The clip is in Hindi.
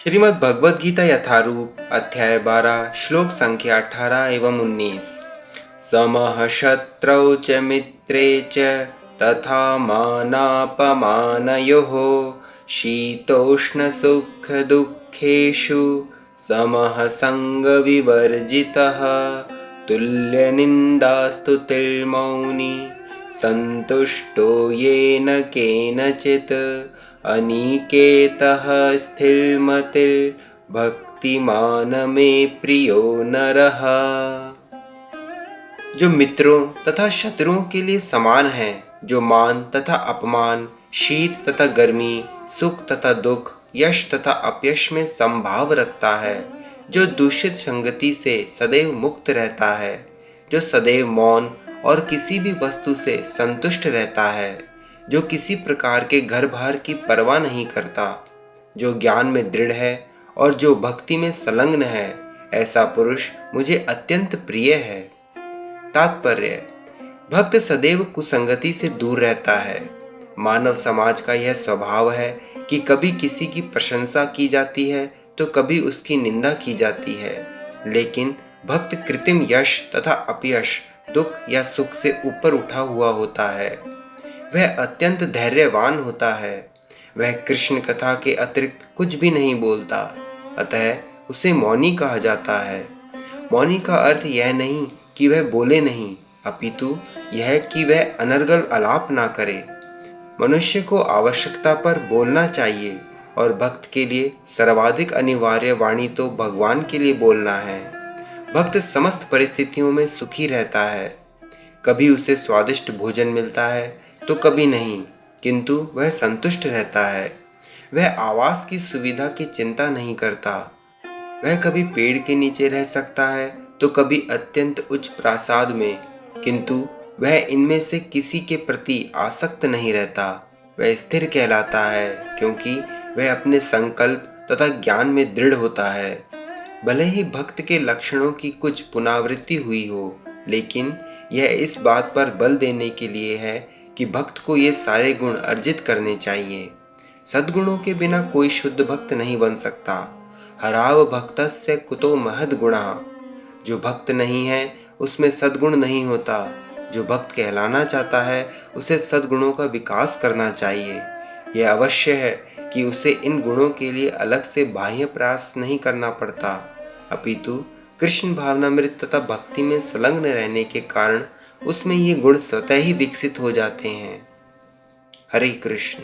श्रीमद् भगवद गीता यथारूप अध्याय 12 श्लोक संख्या 18 एवं 19। समः शत्रौ च मित्रे च तथा मानापमानयोः शीतोष्ण सुख दुःखेषु समः संगविवर्जितः तुल्यनिन्दास्तुतिर्मौनी सन्तुष्टो येन केनचित् अनिकेतः स्थिरमतिर्भक्तिमान में प्रियो नरः। जो मित्रों तथा शत्रुओं के लिए समान है, जो मान तथा अपमान, शीत तथा गर्मी, सुख तथा दुख, यश तथा अपयश में समभाव रखता है, जो दूषित संगति से सदैव मुक्त रहता है, जो सदैव मौन और किसी भी वस्तु से संतुष्ट रहता है, जो किसी प्रकार के घर बार की परवाह नहीं करता, जो ज्ञान में दृढ़ है और जो भक्ति में संलग्न है, ऐसा पुरुष मुझे अत्यंत प्रिय है। तात्पर्य: भक्त सदैव कुसंगति से दूर रहता है। मानव समाज का यह स्वभाव है कि कभी किसी की प्रशंसा की जाती है तो कभी उसकी निंदा की जाती है, लेकिन भक्त कृत्रिम यश तथा अपयश, दुख या सुख से ऊपर उठा हुआ होता है। वह अत्यंत धैर्यवान होता है। वह कृष्ण कथा के अतिरिक्त कुछ भी नहीं बोलता, अतः उसे मौनी कहा जाता है। मौनी का अर्थ यह नहीं कि वह बोले नहीं, अपितु यह कि वह अनर्गल आलाप ना करे। मनुष्य को आवश्यकता पर बोलना चाहिए और भक्त के लिए सर्वाधिक अनिवार्य वाणी तो भगवान के लिए बोलना है। भक्त समस्त परिस्थितियों में सुखी रहता है। कभी उसे स्वादिष्ट भोजन मिलता है तो कभी नहीं, किंतु वह संतुष्ट रहता है। वह आवास की सुविधा की चिंता नहीं करता। वह कभी पेड़ के नीचे रह सकता है तो कभी अत्यंत उच्च प्रासाद में, किंतु वह इनमें से किसी के प्रति आसक्त नहीं रहता। वह स्थिर कहलाता है क्योंकि वह अपने संकल्प तथा ज्ञान में दृढ़ होता है। भले ही भक्त के लक्षणों की कुछ पुनरावृत्ति हुई हो, लेकिन यह इस बात पर बल देने के लिए है कि भक्त को ये सारे गुण अर्जित करने चाहिए। सद्गुणों के बिना कोई शुद्ध भक्त नहीं बन सकता। हराव भक्तस्य कुतो महद गुणः। जो भक्त नहीं है उसमें सद्गुण नहीं होता। जो भक्त कहलाना चाहता है उसे सद्गुणों का विकास करना चाहिए। यह अवश्य है कि उसे इन गुणों के लिए अलग से बाह्य प्रयास नहीं करना पड़ता, अपितु कृष्ण भावनामृत तथा भक्ति में संलग्न रहने के कारण उसमें ये गुण स्वतः ही विकसित हो जाते हैं। हरे कृष्ण।